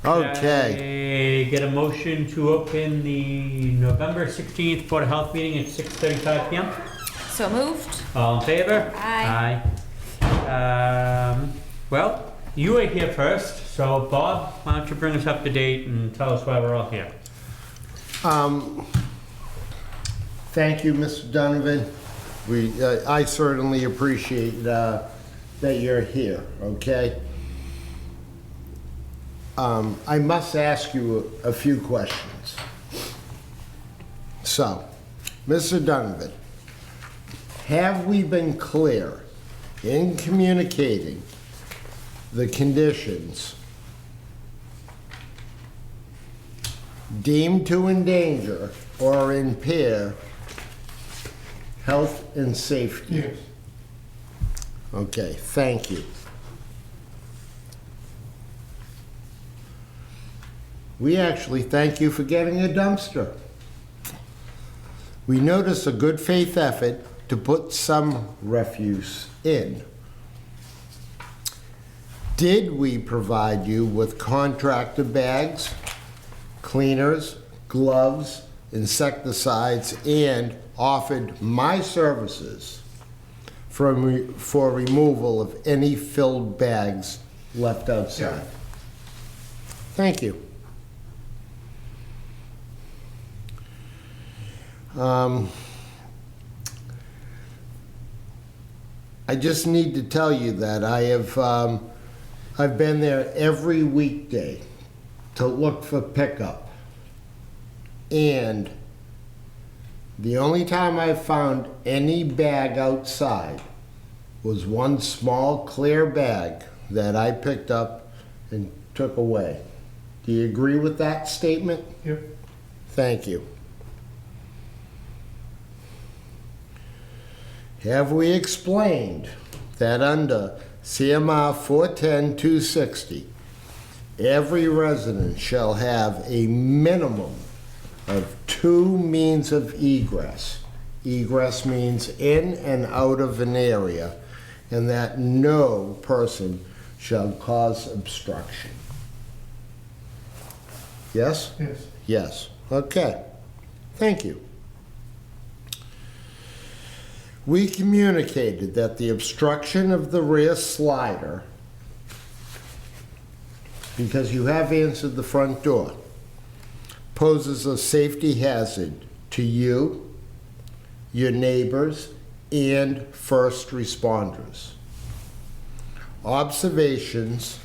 Okay. Can I get a motion to open the November 16th Board of Health meeting at 6:35 PM? So moved. All in favor? Aye. Aye. Well, you were here first, so Bob, why don't you bring us up to date and tell us why we're all here? Thank you, Mr. Donovan. I certainly appreciate that you're here, okay? I must ask you a few questions. So, Mr. Donovan, have we been clear in communicating the conditions deemed to endanger or impair health and safety? Yes. Okay, thank you. We actually thank you for getting a dumpster. We notice a good faith effort to put some refuse in. Did we provide you with contractor bags, cleaners, gloves, insecticides, and offered my services for removal of any filled bags left outside? Yeah. Thank you. I just need to tell you that I've been there every weekday to look for pickup. And the only time I found any bag outside was one small clear bag that I picked up and took away. Do you agree with that statement? Yep. Thank you. Have we explained that under CMR 410-260, every resident shall have a minimum of 2 means of egress? Egress means in and out of an area, and that no person shall cause obstruction. Yes? Yes. Yes. Okay. Thank you. We communicated that the obstruction of the rear slider, because you have answered the front door, poses a safety hazard to you, your neighbors, and first responders. Observations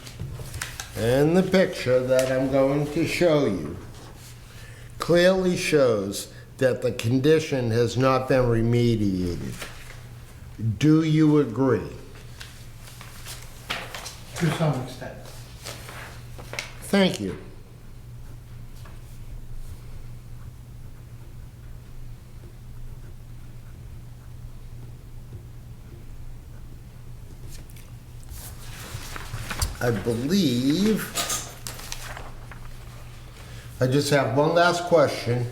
and the picture that I'm going to show you clearly shows that the condition has not been remediated. Do you agree? To some extent. Thank you. I believe I just have one last question.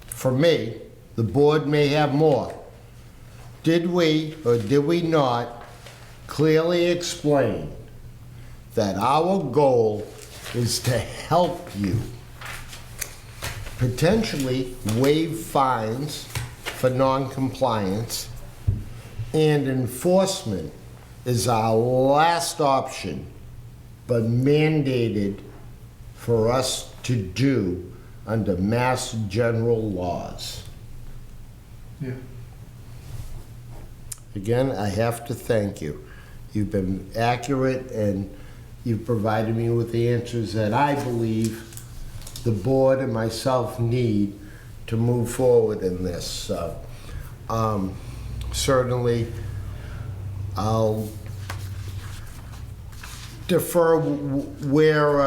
For me, the board may have more. Did we or did we not clearly explain that our goal is to help you potentially waive fines for non-compliance, and enforcement is our last option, but mandated for us to do under Mass General laws? Yeah. Again, I have to thank you. You've been accurate and you've provided me with the answers that I believe the board and myself need to move forward in this. So, certainly, I'll defer where,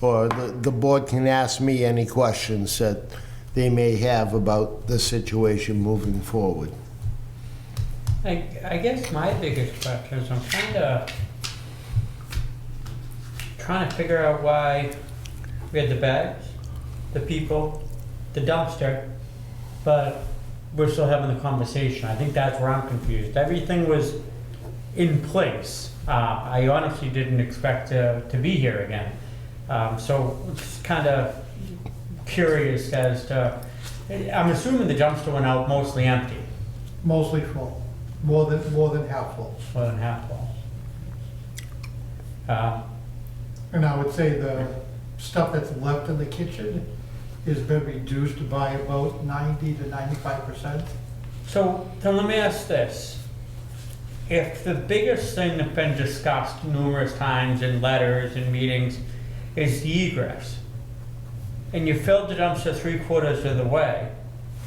or the board can ask me any questions that they may have about the situation moving forward. I guess my biggest question is I'm trying to figure out why we had the bags, the people, the dumpster, but we're still having the conversation. I think that's where I'm confused. Everything was in place. I honestly didn't expect to be here again. So it's kind of curious as to, I'm assuming the dumpster went out mostly empty, Mostly full, more than half full. more than half full. And I would say the stuff that's left in the kitchen has been reduced by about 90 to 95%. So then let me ask this. If the biggest thing that's been discussed numerous times in letters and meetings is the egress, and you filled the dumpster 3/4 of the way,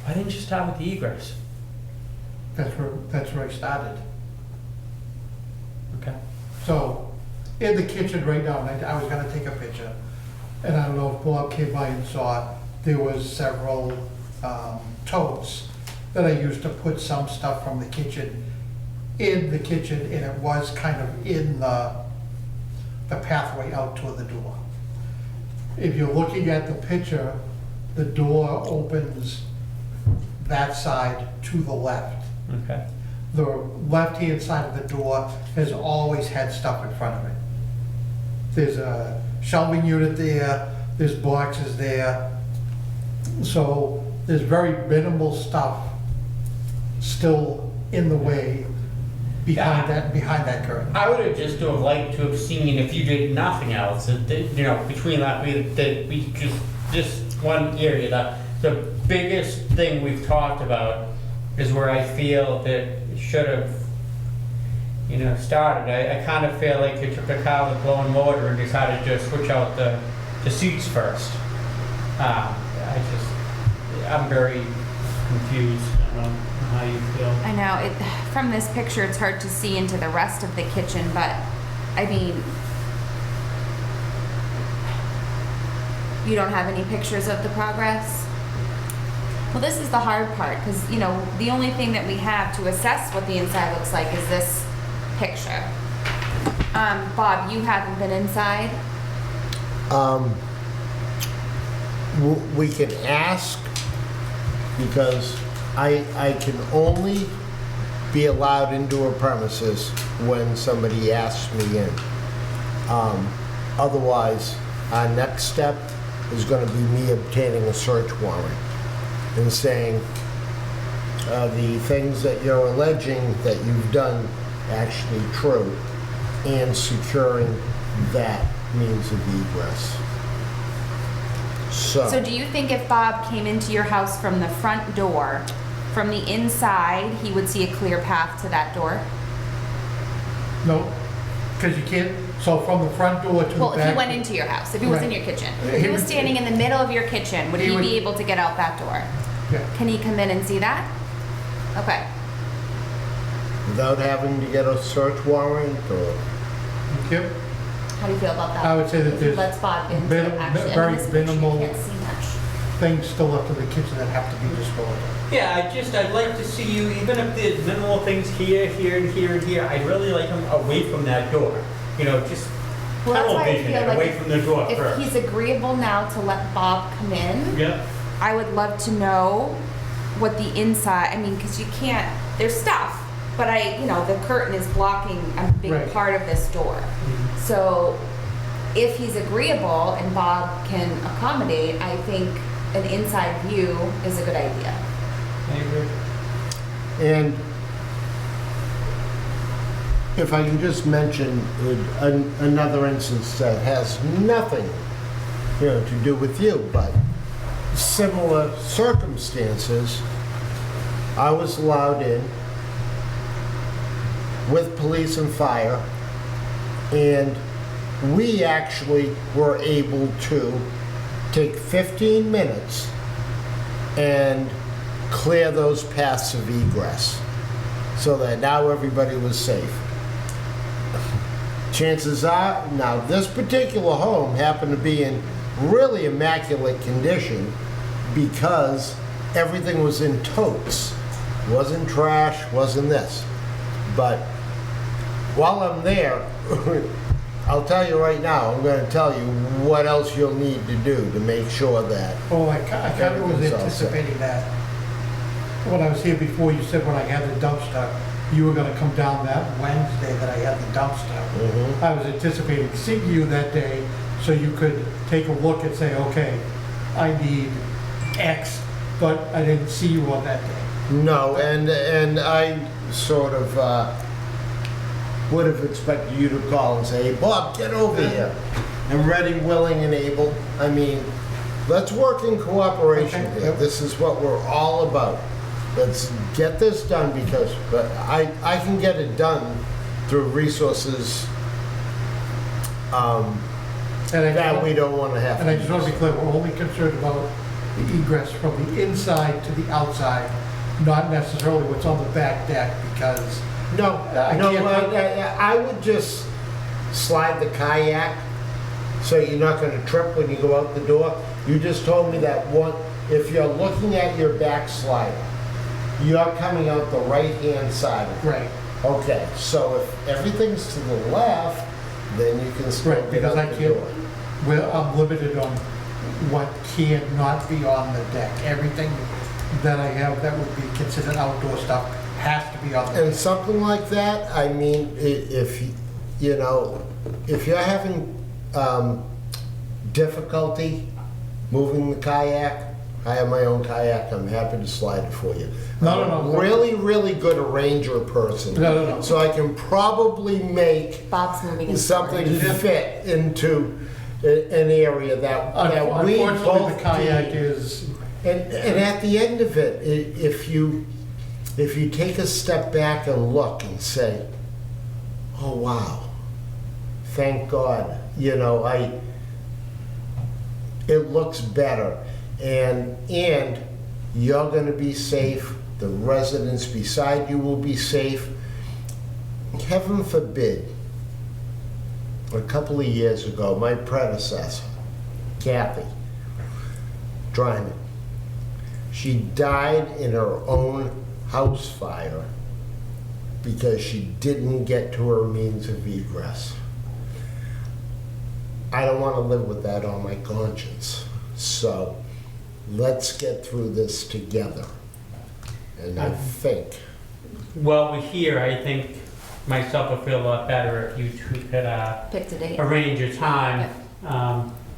why didn't you start with the egress? That's where I started. Okay. So, in the kitchen right now, and I was gonna take a picture, and I don't know if Bob came by and saw, there was several totes that I used to put some stuff from the kitchen in the kitchen, and it was kind of in the pathway out toward the door. If you're looking at the picture, the door opens that side to the left. Okay. The left-hand side of the door has always had stuff in front of it. There's a shelving unit there, there's boxes there. So there's very minimal stuff still in the way behind that curtain. I would have just have liked to have seen, if you did nothing else, between that, we just one area, the biggest thing we've talked about is where I feel that it should have, started. I kind of feel like you took a car with blowing motor and decided to switch out the seats first. I'm very confused. I don't know how you feel. I know, from this picture, it's hard to see into the rest of the kitchen, but, I mean, you don't have any pictures of the progress? Well, this is the hard part, because, the only thing that we have to assess what the inside looks like is this picture. Bob, you haven't been inside? We can ask, because I can only be allowed into a premises when somebody asks me in. Otherwise, our next step is going to be me obtaining a search warrant and saying, the things that you're alleging that you've done actually true, and securing that means of egress. So do you think if Bob came into your house from the front door, from the inside, he would see a clear path to that door? No, because you can't, so from the front door to the back. Well, if he went into your house, if he was in your kitchen, if he was standing in the middle of your kitchen, would he be able to get out that door? Yeah. Can he come in and see that? Okay. Without having to get a search warrant, or? Yep. How do you feel about that? I would say that If he there's lets Bob in, very actually, this picture, minimal- you can't see much. Things still left in the kitchen that have to be disposed of. Yeah, I'd like to see you, even if there's minimal things here, here, and here, and here, I'd really like them away from that door. Just Well, that's why I television feel it like away from the door If first. he's agreeable now to let Bob come in, Yeah. I would love to know what the inside, because you can't, there's stuff, but the curtain is blocking a big Right. part of this door. So if he's agreeable and Bob can accommodate, I think an inside view is a good idea. I agree. And if I can just mention another instance that has nothing, to do with you, but similar circumstances, I was allowed in with police and fire, and we actually were able to take 15 minutes and clear those paths of egress so that now everybody was safe. Chances are, now this particular home happened to be in really immaculate condition because everything was in totes. Wasn't trash, wasn't this. But while I'm there, I'll tell you right now, I'm going to tell you what else you'll need to do to make sure that. Oh, I kind of was Everything's all set. anticipating that. When I was here before, you said when I had the dumpster, you were gonna come down that Wednesday that I had the dumpster. I was anticipating seeing you that day so you could take a look and say, okay, I need X, but I didn't see you on that day. No, and I sort of would have expected you to call and say, hey, Bob, get over here. I'm ready, willing, and able. I mean, let's work in cooperation Okay, here. yep. This is what we're all about. Let's get this done because but I can get it done through resources And I that we just- don't want to have. And I just want to be clear, we're only concerned about the egress from the inside to the outside, not necessarily what's on the back deck, because No, I no, can't I would just slide the kayak so you're not gonna trip when you go out the door. You just told me that one, if you're looking at your backslider, you're coming out the right-hand side of it. right, Okay, so if everything's to the left, then you can still right, get because I out the can't, door. well, I'm limited on what cannot be on the deck. Everything that I have that would be considered outdoor stuff has to be on the deck. And something like that, I mean, if, you know, if you're having difficulty moving the kayak, I have my own kayak, I'm happy to slide it for you. No, I'm no, a no. really, really good arranger person. No. So I can probably make Bob's moving in. something fit into an area that we Unfortunately, both the kayak need. is, And at the end of it, if you take a step back and look and say, oh, wow, thank God, you know, it looks better. And you're gonna be safe, the residents beside you will be safe. Heaven forbid, a couple of years ago, my predecessor, Kathy Dryman, she died in her own house fire because she didn't get to her means of egress. I don't want to live with that on my conscience. So let's get through this together. And I think, Well, we're here, I think myself would feel a lot better if you two could Picked a date. arrange a time,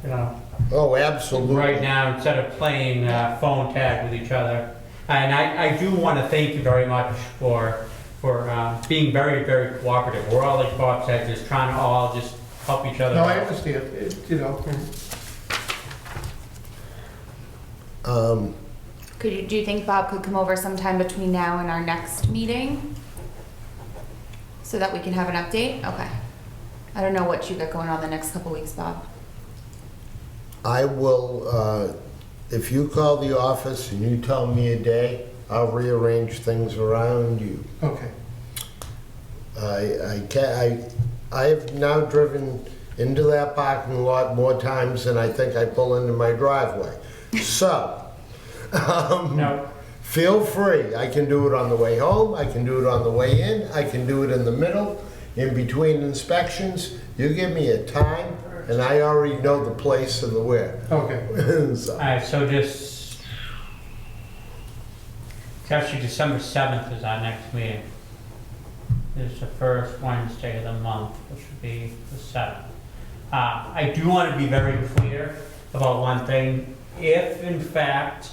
you know, oh, absolutely. right now, instead of playing phone tag with each other. And I do want to thank you very much for being very, very cooperative. We're all, like Bob said, just trying to all just help each other no, I out. understand, you know. Do you think Bob could come over sometime between now and our next meeting? So that we can have an update? Okay. I don't know what you got going on the next couple weeks, Bob. I will, if you call the office and you tell me a day, I'll rearrange things around you. Okay. I have now driven into that parking lot more times than I think I pull into my driveway. So, No, feel free. I can do it on the way home, I can do it on the way in, I can do it in the middle, in between inspections. You give me a time, and I already know the place and the where. Okay. So, all right, so just, it's actually December 7th is our next meeting. It's the first Wednesday of the month, which would be the 7th. I do want to be very clear about one thing. If in fact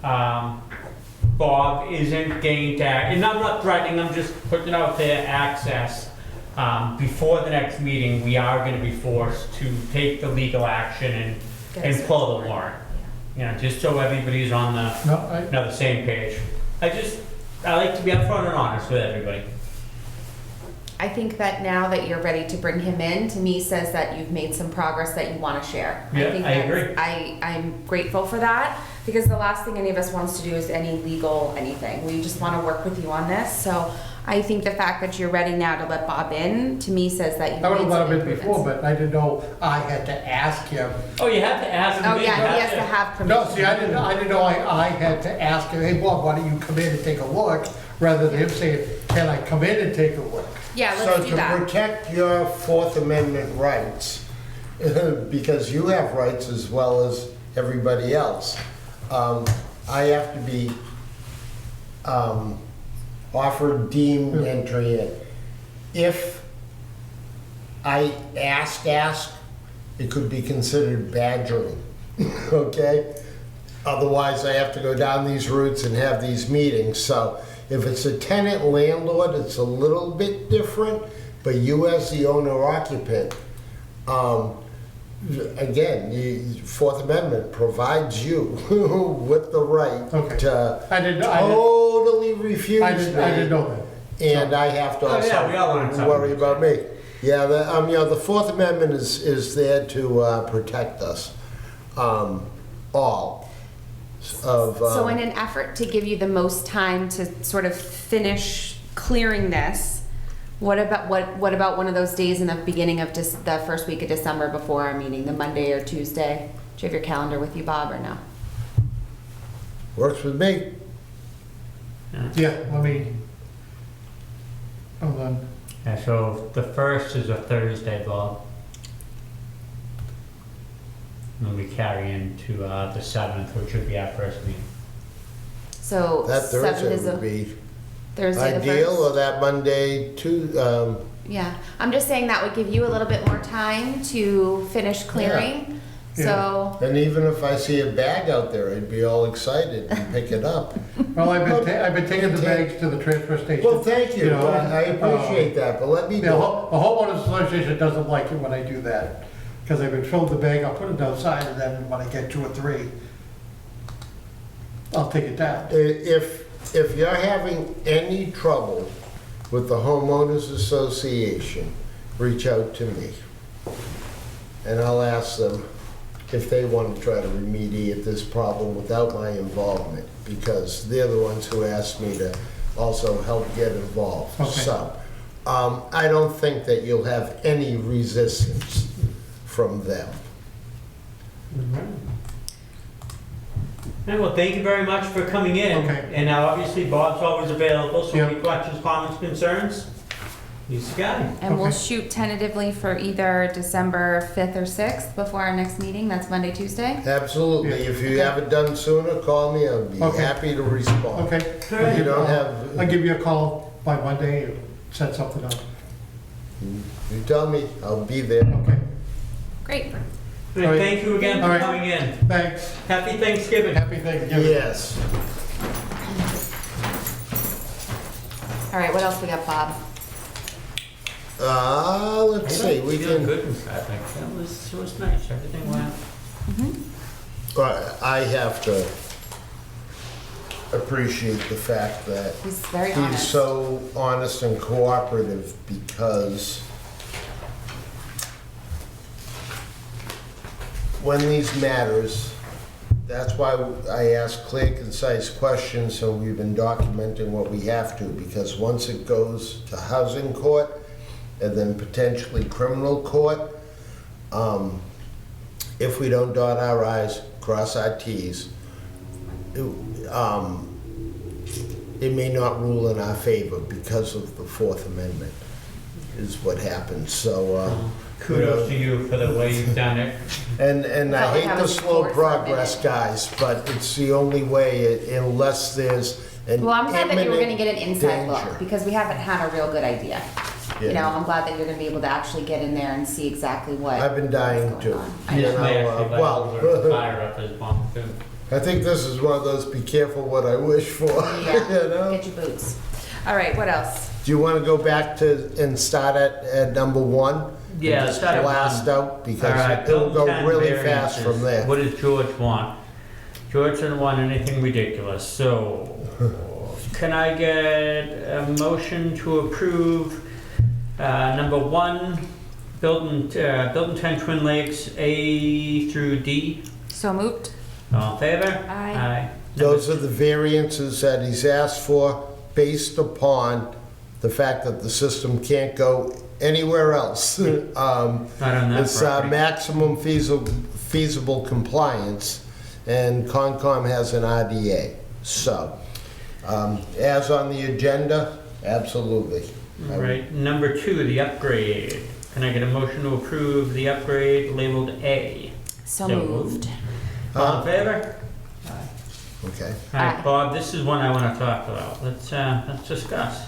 Bob isn't gained and I'm not threatening, I'm just putting it out there, access, before the next meeting, we are going to be forced to take the legal action and pull the warrant. You know, just so everybody's on the, No, you know, the same page. I like to be upfront and honest with everybody. I think that now that you're ready to bring him in, to me says that you've made some progress that you want to share. Yeah, think I that's- agree. I'm grateful for that because the last thing any of us wants to do is any legal anything. We just want to work with you on this. So I think the fact that you're ready now to let Bob in, to me says that you've I would made have let some him in before, improvements. but I didn't know I had to ask him. Oh, you have to ask him. Oh, yeah, he has to have permission. No, see, I didn't know I had to ask him, hey, Bob, why don't you come in and take a look? Rather than him saying, can I come in and take a look? Yeah, so let's do to that. protect your Fourth Amendment rights, because you have rights as well as everybody else, I have to be offered deemed entry in. If I ask, it could be considered badgering, okay? Otherwise, I have to go down these routes and have these meetings. So if it's a tenant landlord, it's a little bit different, but you as the owner occupant, again, the Fourth Amendment provides you with the right Okay. to I didn't totally refuse I didn't know that. and I have to Oh, yeah, we all want also something. worry about me. Yeah, the Fourth Amendment is there to protect us, all. So in an effort to give you the most time to sort of finish clearing this, what about one of those days in the beginning of just the first week of December before our meeting, the Monday or Tuesday? Do you have your calendar with you, Bob, or no? Works with me. Yeah, let me, hold on. Yeah, so the 1st is a Thursday, Bob. And we carry into the 7th, which would be our first meeting. So That 7th Thursday is a would be Thursday the ideal, 1st? or that Monday too. Yeah, I'm just saying that would give you a little bit more time to finish clearing. Yeah. So, And even if I see a bag out there, I'd be all excited and pick it up. Well, I've been taking the bags to the transfer station. Well, thank you. You know, I appreciate that, but let me The know. the homeowners association doesn't like it when I do that, because I've been filled the bag, I'll put it outside, and then when I get 2 or 3, I'll take it down. If you're having any trouble with the homeowners association, reach out to me. And I'll ask them if they want to try to remediate this problem without my involvement, because they're the ones who asked me to also help get involved. Okay. So, I don't think that you'll have any resistance from them. And well, thank you very much for coming in. Okay. And now obviously Bob's always available, so Yeah. any questions, comments, concerns, he's the guy. and we'll Okay. shoot tentatively for either December 5th or 6th before our next meeting. That's Monday, Tuesday. Absolutely. If you have it done sooner, call me. I'll be Okay. happy to respond. Okay? Alright. You don't have, I'll give you a call by Monday and set something up. you tell me, I'll be there. Okay, Great. And All right. thank you again All for right. coming in. thanks. Happy Thanksgiving. Happy Thanksgiving. Yes. All right, what else we got, Bob? Let's see, we Feeling can, good inside, I think. It was nice, everything went. I have to appreciate the fact that He's very he's honest. so honest and cooperative, because when these matters, that's why I ask clear, concise questions, so we've been documenting what we have to, because once it goes to housing court and then potentially criminal court, if we don't dot our i's, cross our t's, it may not rule in our favor because of the Fourth Amendment, is what happens, so, Kudos to you for the way you've done it. and Felt I like hate I to was in slow court for a progress, minute. guys, but it's the only way, unless there's an Well, I'm glad that you were gonna imminent get an inside danger. look, because we haven't had a real good idea. You Yeah. know, I'm glad that you're gonna be able to actually get in there and see exactly what. I've been dying what's to. going on. I You This know. may know, actually light well, a little fire up his bum too. I think this is one of those be careful what I wish for, Yeah, you know? get your boots. All right, what else? Do you want to go back to, and start at number 1? And Yeah, just start at blast 1. out, All because right, it'll Bill go 10 really fast variances. from there. What does George want? George doesn't want anything ridiculous, so can I get a motion to approve number 1, Building 10 Twin Lakes, A through D? So moved? All in favor? Aye. Those are the variances that he's asked for, based upon the fact that the system can't go anywhere else. Not on that It's property. maximum feasible compliance, and Concom has an RDA. So, as on the agenda, absolutely. All right, number 2, the upgrade. Can I get a motion to approve the upgrade labeled A? So So moved. All in favor? Okay. All right, Aye. Bob, this is one I want to talk about. Let's discuss.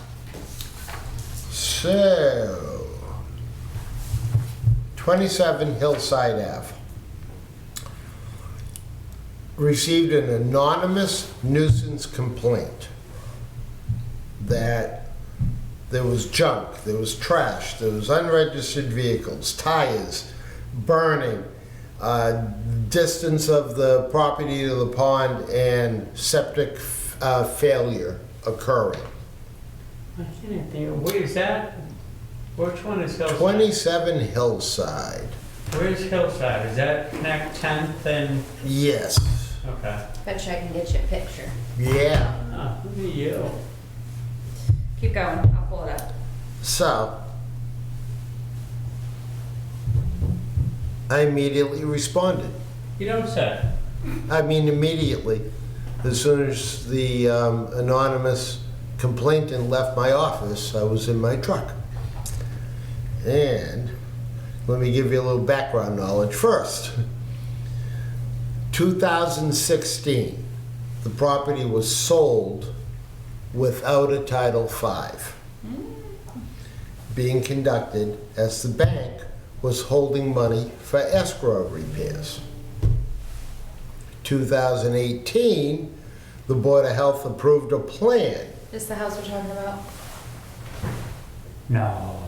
So, 27 Hillside Ave. Received an anonymous nuisance complaint that there was junk, there was trash, there was unregistered vehicles, tires, burning, distance of the property to the pond, and septic failure occurring. I can't think. Where is that? Which one is Hillside? 27 Hillside. Where's Hillside? Is that connect 10th and? Yes. Okay. Bet you I can get you a picture. Yeah. Oh, look at you. Keep going, I'll pull it up. So, I immediately responded. You don't say. I mean, immediately. As soon as the anonymous complainant left my office, I was in my truck. And let me give you a little background knowledge first. 2016, the property was sold without a Title V being conducted as the bank was holding money for escrow repairs. 2018, the Board of Health approved a plan. This the house we're talking about? No.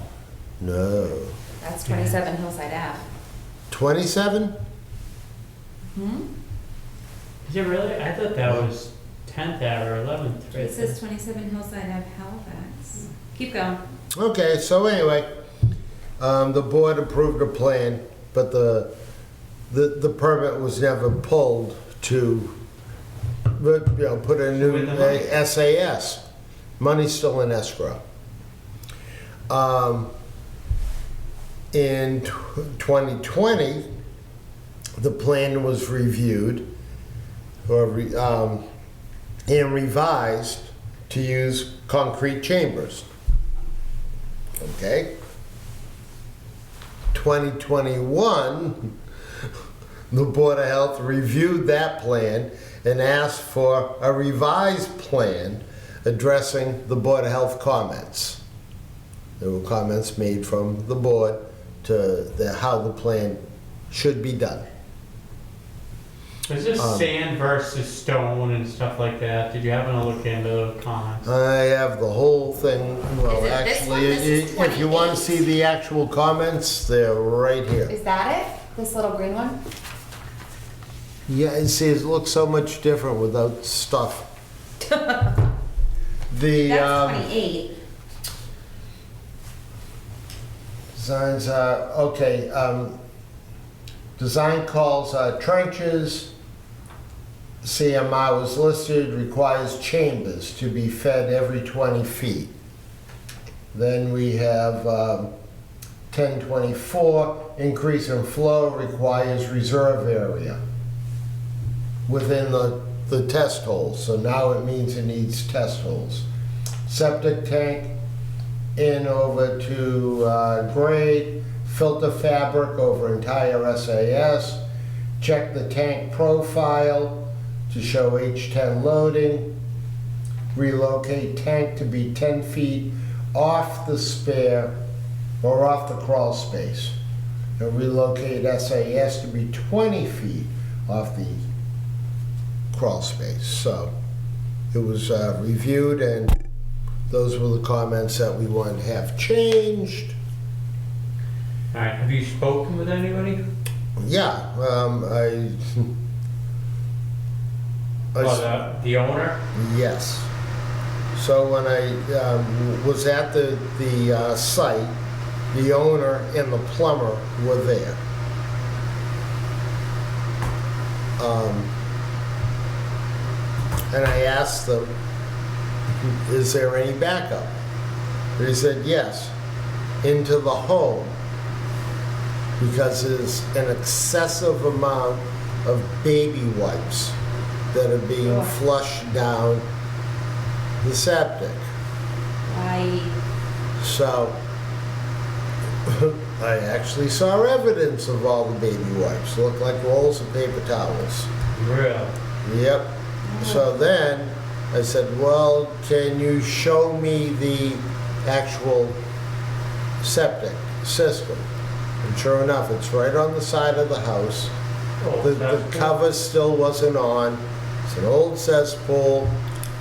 No. That's 27 Hillside Ave. 27? Is it really? I thought that was 10th Ave or 11th. Right It says 27 Hillside Ave, Halifax. Keep going. Okay, so anyway, the board approved a plan, but the permit was never pulled to, put a new With the money. SAS. Money's still in escrow. In 2020, the plan was reviewed and revised to use concrete chambers. Okay? 2021, the Board of Health reviewed that plan and asked for a revised plan addressing the Board of Health comments. There were comments made from the board to how the plan should be done. Is this sand versus stone and stuff like that? Did you happen to look into the comments? I have the whole thing, well, Is it this one? actually, This is if you want to 28. see the actual comments, they're right here. Is that it? This little green one? Yeah, and see, it looks so much different without stuff. The That's 28. designs are, okay, design calls trenches. CMI was listed, requires chambers to be fed every 20 feet. Then we have 1024, increase in flow requires reserve area within the test holes. So now it means it needs test holes. Septic tank in over to grade, filter fabric over entire SAS, check the tank profile to show H10 loading, relocate tank to be 10 feet off the spare or off the crawl space, and relocate SAS to be 20 feet off the crawl space. So it was reviewed, and those were the comments that we wanted to have changed. All right. Have you spoken with anybody? Yeah, The owner? yes. So when I was at the site, the owner and the plumber were there. And I asked them, is there any backup? They said yes, into the home, because there's an excessive amount of baby wipes that are being flushed down the septic. So I actually saw evidence of all the baby wipes. Looked like rolls of paper towels. Real. Yep. So then I said, well, can you show me the actual septic system? And sure enough, it's right on the side of the house. Oh, The that's good. cover still wasn't on. It's an old cesspool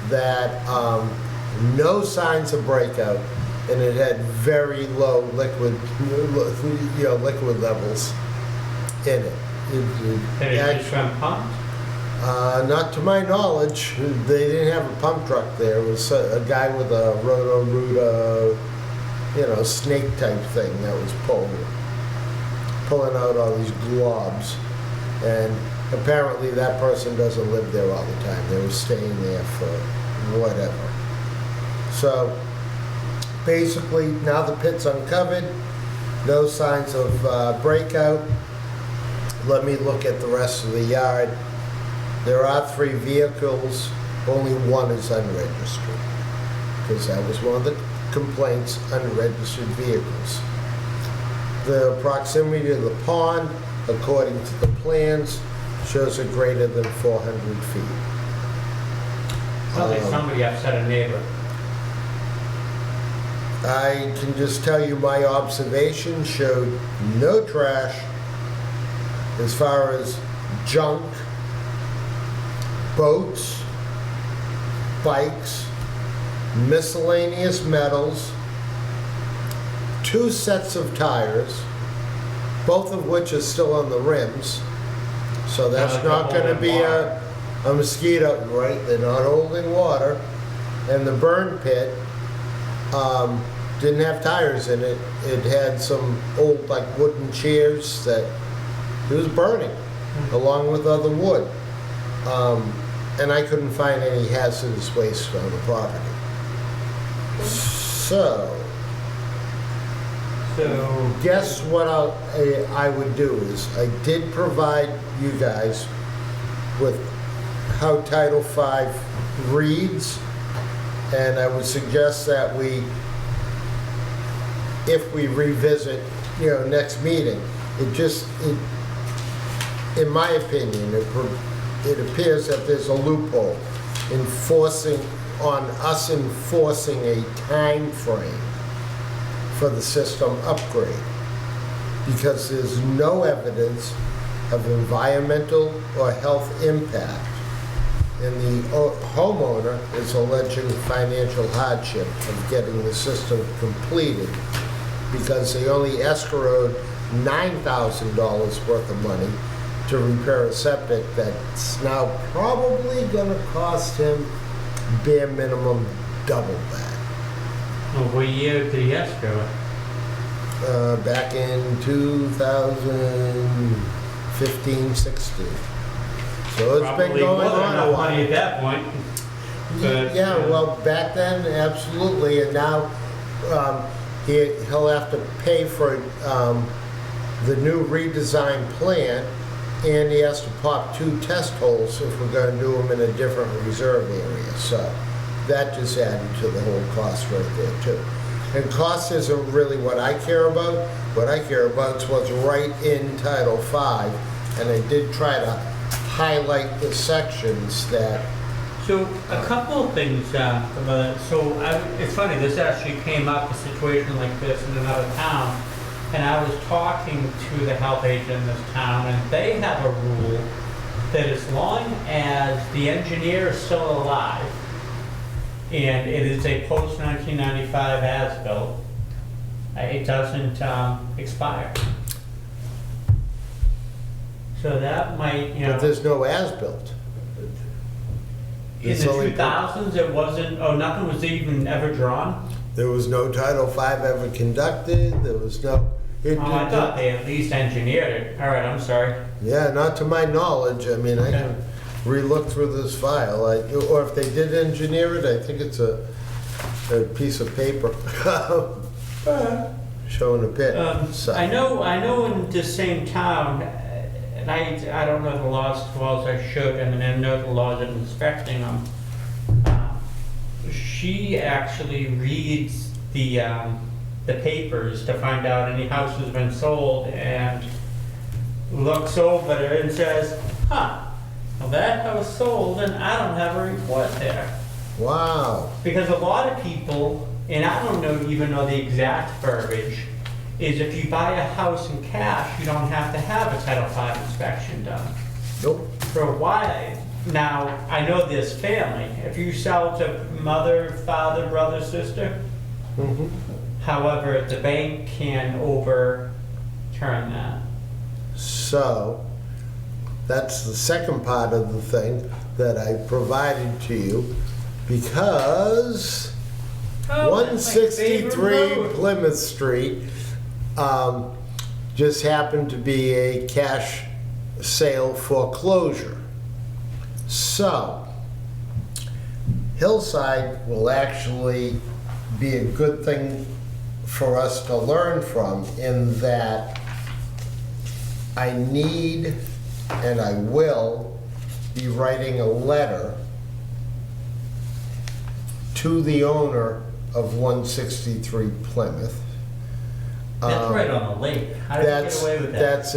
that, no signs of breakout, and it had very low liquid, liquid levels in it. Had it just been pumped? Not to my knowledge. They didn't have a pump truck there. It was a guy with a roto-rooter, snake type thing that was pulling out all these globs. And apparently that person doesn't live there all the time. They were staying there for whatever. So basically now the pit's uncovered, no signs of breakout. Let me look at the rest of the yard. There are 3 vehicles, only one is unregistered, because that was one of the complaints, unregistered vehicles. The proximity to the pond, according to the plans, shows it greater than 400 feet. Probably somebody upset a neighbor. I can just tell you my observation showed no trash as far as junk, boats, bikes, miscellaneous metals, 2 sets of tires, both of which are still on the rims. So that's They're not going to holding be water. a mosquito, right? They're not holding water. And the burn pit didn't have tires in it. It had some old wooden chairs that it was burning along with other wood. And I couldn't find any hazardous waste on the property. So guess what I would do is I did provide you guys with how Title V reads, and I would suggest that if we revisit, next meeting, in my opinion, it appears that there's a loophole enforcing a time frame for the system upgrade, because there's no evidence of environmental or health impact, and the homeowner is alleging financial hardship of getting the system completed because they only escrowed $9,000 worth of money to repair a septic that's now probably going to cost him bare minimum double that. Well, what year did he escrow it? Back in 2015, 16. So it's been going on a Probably money at while. that point. But, Yeah, well, back then, absolutely, and now he'll have to pay for the new redesigned plant, and he has to pop 2 test holes if we're going to do them in a different reserve area. So that just added to the whole cost right there too. And cost isn't really what I care about. What I care about is what's right in Title V, and I did try to highlight the sections that. So a couple of things about it. It's funny, this actually came up, a situation like this in another town, and I was talking to the health agent in this town, and they have a rule that as long as the engineer is still alive, and it is a post-1995 as-built, it doesn't expire. So that might, But there's no as-built. in It's the only- 2000s, it wasn't, nothing was even ever drawn? There was no Title V ever conducted, there was no. I thought they at least engineered it. All right, I'm sorry. Yeah, not to my knowledge. I mean, I can re-look through this file, or if they did engineer it, I think it's a piece of paper showing a pit. So- I know in the same town, and I don't know the laws as well as I should, and I know the laws of inspecting them. She actually reads the papers to find out any house has been sold, and looks over it and says, Well, that house sold and I don't have a report there. Wow. Because a lot of people, and I don't even know the exact verbiage, is if you buy a house in cash, you don't have to have a Title V inspection done. Nope. For a while, now, I know this family, if you sell to mother, father, brother, sister, Mhm. however, the bank can overturn that. So, that's the second part of the thing that I provided to you, because Oh, that's my favorite 163 road. Plymouth Street just happened to be a cash sale foreclosure. So, Hillside will actually be a good thing for us to learn from, in that I need and I will be writing a letter to the owner of 163 Plymouth. That's right on the lake. How did you get away with that? That's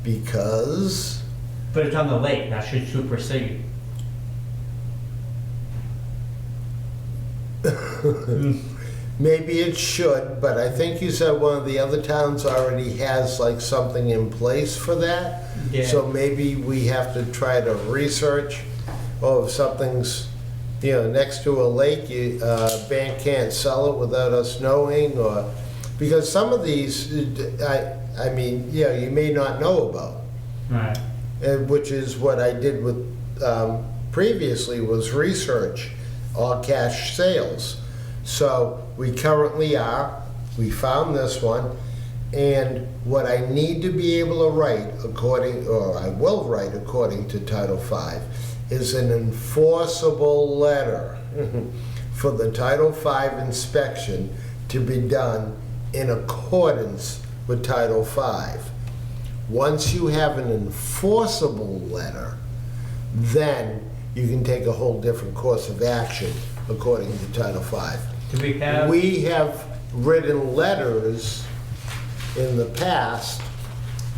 because But it's on the lake, that should supersede. maybe it should, but I think you said one of the other towns already has like something in place for that. Yeah. So maybe we have to try to research, oh, if something's, next to a lake, bank can't sell it without us knowing, or, because some of these, I mean, you may not know about. Right. Which is what I did with, previously, was research all cash sales. So we currently we found this one, and what I need to be able to write I will write according to Title V, is an enforceable letter for the Title V inspection to be done in accordance with Title V. Once you have an enforceable letter, then you can take a whole different course of action according to Title V. Do we have? We have written letters in the past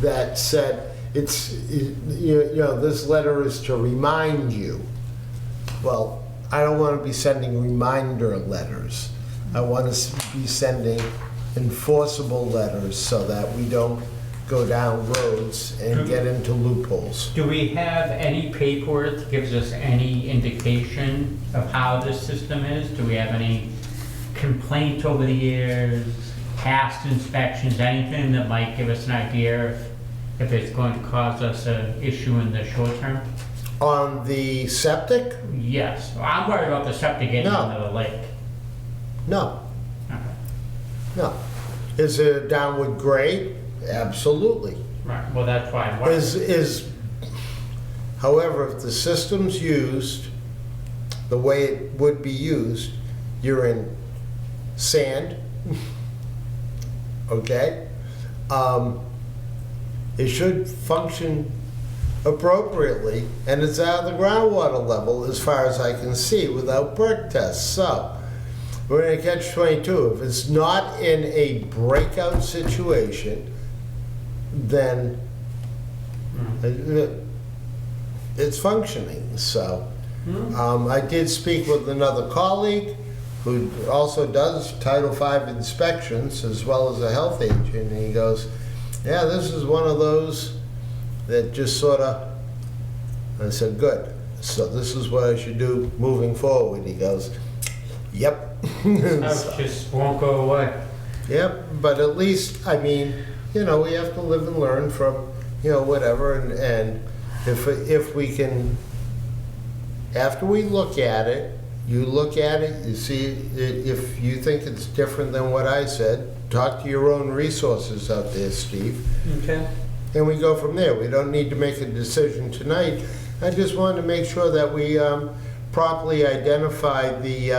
that said, this letter is to remind you. Well, I don't want to be sending reminder letters. I want to be sending enforceable letters so that we don't go down roads and get into loopholes. Do we have any paperwork that gives us any indication of how this system is? Do we have any complaints over the years, past inspections, anything that might give us an idea if it's going to cause us an issue in the short term? On the septic? Yes. I'm worried about the septic getting No. into the lake. No, Okay. no. Is it a downward grade? Absolutely. Right, well, that's why I'm worried. However, if the system's used the way it would be used, you're in sand, okay? It should function appropriately, and it's out of the groundwater level as far as I can see without perk tests. So, we're in a catch-22. If it's not in a breakout situation, then it's functioning. So, I did speak with another colleague who also does Title V inspections as well as a health agent, and he goes, yeah, this is one of those that just sort of, I said, good. So this is what I should do moving forward. He goes, yep. House just won't go away. Yep, but at least, I mean, we have to live and learn from, whatever, and if we can, after we look at it, you look at it, you see, if you think it's different than what I said, talk to your own resources out there, Steve, Okay. and we go from there. We don't need to make a decision tonight. I just wanted to make sure that we properly identify the,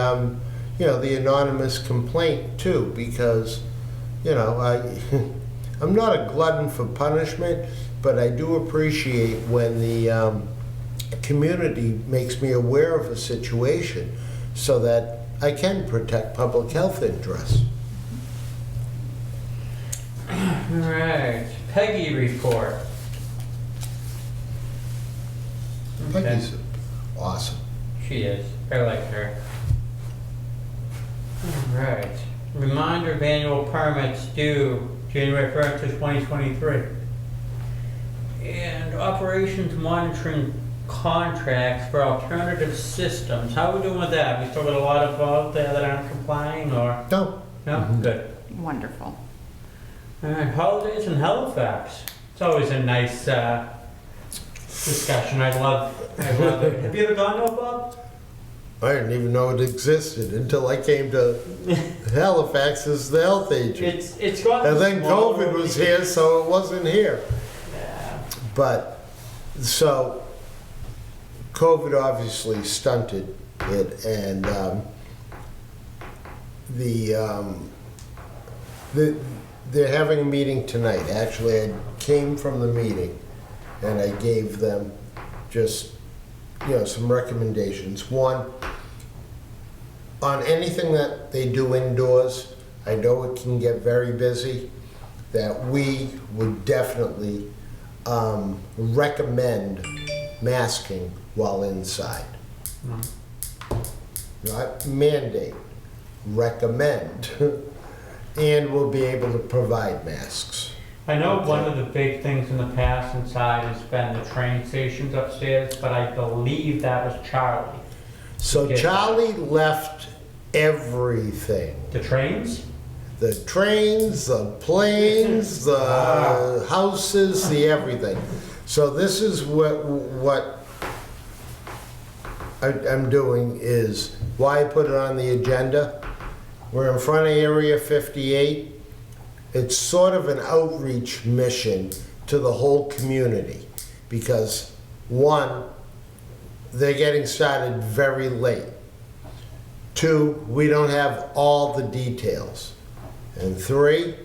the anonymous complaint too, because, I'm not a glutton for punishment, but I do appreciate when the community makes me aware of a situation so that I can protect public health interests. All right, Peggy report. Peggy's awesome. She is. I like her. All right. Reminder of annual permits due January 1st of 2023. And operations monitoring contracts for alternative systems. How are we doing with that? We still got a lot of out there that aren't complying, or? No, No? Good. Wonderful. All right, holidays in Halifax. It's always a nice discussion. I love it. Have you ever gone to a Bob? I didn't even know it existed until I came to Halifax as the health agent. It's got And then small- COVID was here, so it wasn't here. Yeah. But, so, COVID obviously stunted it, and they're having a meeting tonight. Actually, I came from the meeting, and I gave them just, some recommendations. One, on anything that they do indoors, I know it can get very busy, that we would definitely recommend masking while inside. Not mandate, recommend. And we'll be able to provide masks. I know one of the big things in the past inside has been the train stations upstairs, but I believe that was Charlie. So Okay. Charlie left everything. The trains? The trains, the planes, the Wow. houses, the everything. So this is what I'm doing is why I put it on the agenda. We're in front of Area 58. It's sort of an outreach mission to the whole community because, one, they're getting started very late. Two, we don't have all the details. And three,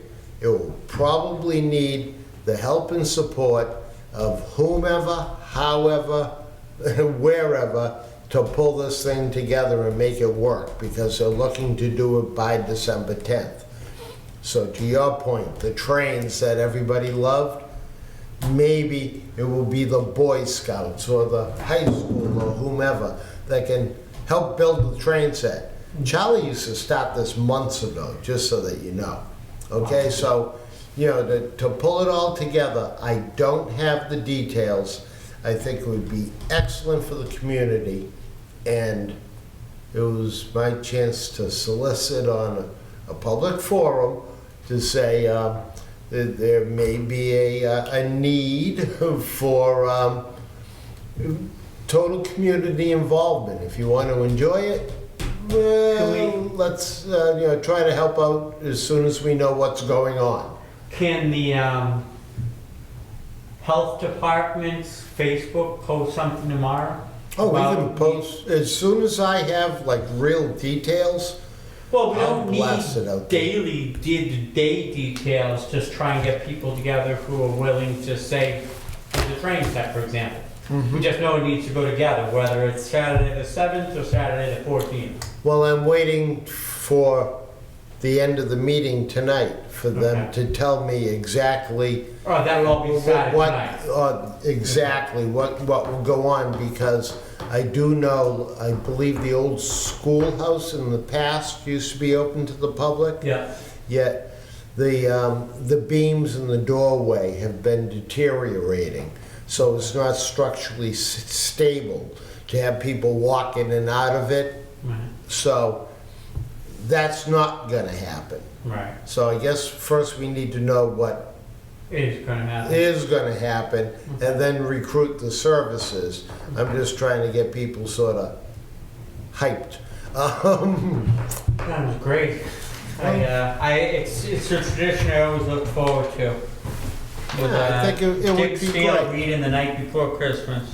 it will probably need the help and support of whomever, however, wherever, to pull this thing together and make it work, because they're looking to do it by December 10th. So to your point, the trains that everybody loved, maybe it will be the Boy Scouts or the high school or whomever that can help build the train set. Charlie used to start this months ago, just so that you know. Okay, so, to pull it all together, I don't have the details. I think it would be excellent for the community, and it was my chance to solicit on a public forum to say that there may be a need for total community involvement. If you want to enjoy it, well, let's try to help out as soon as we know what's going on. Can the health department's Facebook post something tomorrow? Oh, we can About- post, as soon as I have like real details. Well, we I'll don't blast it out need there. daily, day-to-day details, just try and get people together who are willing to say, the train set, for example. We just know it needs to go together, whether it's Saturday the 7th or Saturday the 14th. Well, I'm waiting for the end of the meeting tonight for them Okay. to tell me exactly Oh, that'll all be decided what, tonight. exactly what will go on, because I do know, I believe the old schoolhouse in the past used to be open to the public. Yeah, Yet the beams in the doorway have been deteriorating, so it's not structurally stable to have people walk in and out of it. right, So that's not gonna happen. right. So I guess first we need to know what It is gonna happen. is gonna happen and then recruit the services. I'm just trying to get people sort of hyped. That was great. It's a tradition I always look forward to. With, Yeah, I think it would Dick be Steele great. reading the night before Christmas.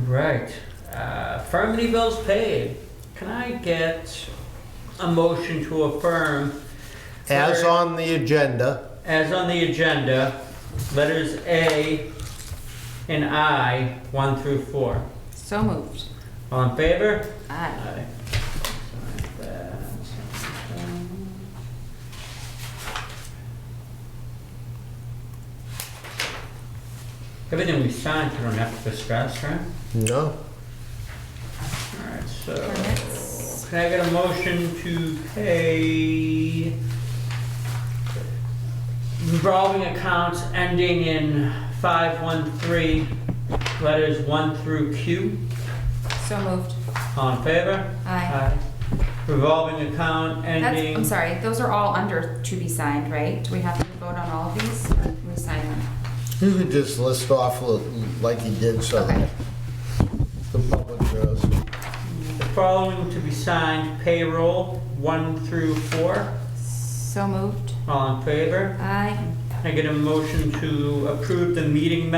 Right. Affirmative bills paid. Can I get a motion to affirm? As letter- on the agenda, As on the agenda, letters A and I, 1 through 4. So moved. All in favor? Aye. Aye. Like that. Everything we signed, we don't have to discuss, right? No? Alright, so, Permits. can I get a motion to pay revolving accounts ending in 513, letters 1 through Q? So moved. All in favor? Aye. Revolving account That's, ending. I'm sorry, those are all under to be signed, right? Do we have to vote on all of these, or can we sign them? You could just list off like you did so that the public knows. The following to be signed, payroll 1 through 4. So moved. All in favor? Aye. I get a motion to approve the meeting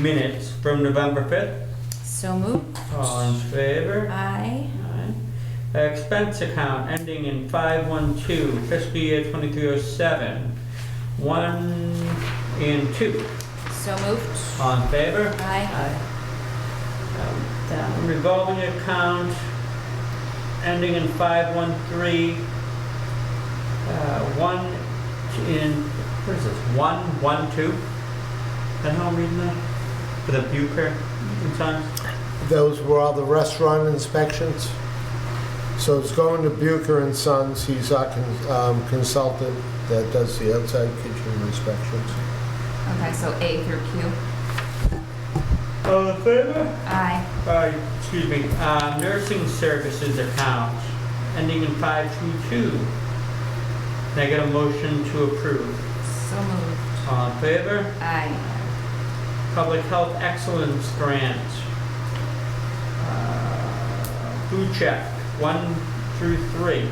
minutes from November 5th. So moved. All in favor? Aye. Aye. Expense account ending in 512, fiscal year 2307, 1 and 2. So moved. All in favor? Aye. Down. Revolving account ending in 513, 1 in, what is this, 112? Is that how I'm reading that? For the Bucher and Sons? Those were all the restaurant inspections. So it's going to Bucher and Sons. He's our consultant that does the outside kitchen inspections. Okay, so A through Q. All in favor? Aye. Excuse me, nursing services account ending in 522. Can I get a motion to approve? So moved. All in favor? Aye. Public Health Excellence Grant. Food check, 1 through 3.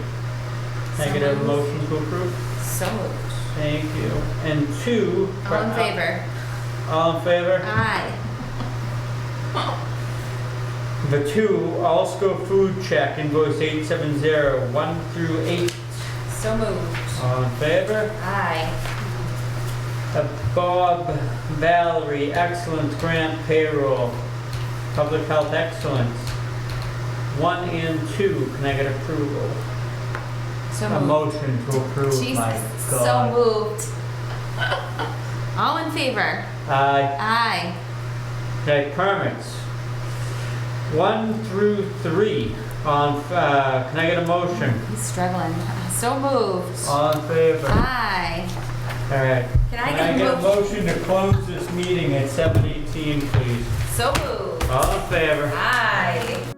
Can I get a So moved. motion to approve? So moved. Thank you. And 2. All in favor? All in favor? Aye. The 2, Allsco Food Check, invoice 870, 1 through 8. So moved. All in favor? Aye. Bob Valerie Excellence Grant Payroll, Public Health Excellence, 1 and 2. Can I get approval? So A moved. motion to approve, my Jesus, so God. moved. All in favor? Aye. Aye. Okay, permits. 1 through 3 on, can I get a motion? He's struggling. So moved. All in favor? Aye. All right. Can I get a a motion to close this meeting at 7:18, please? So moved. All in favor? Aye.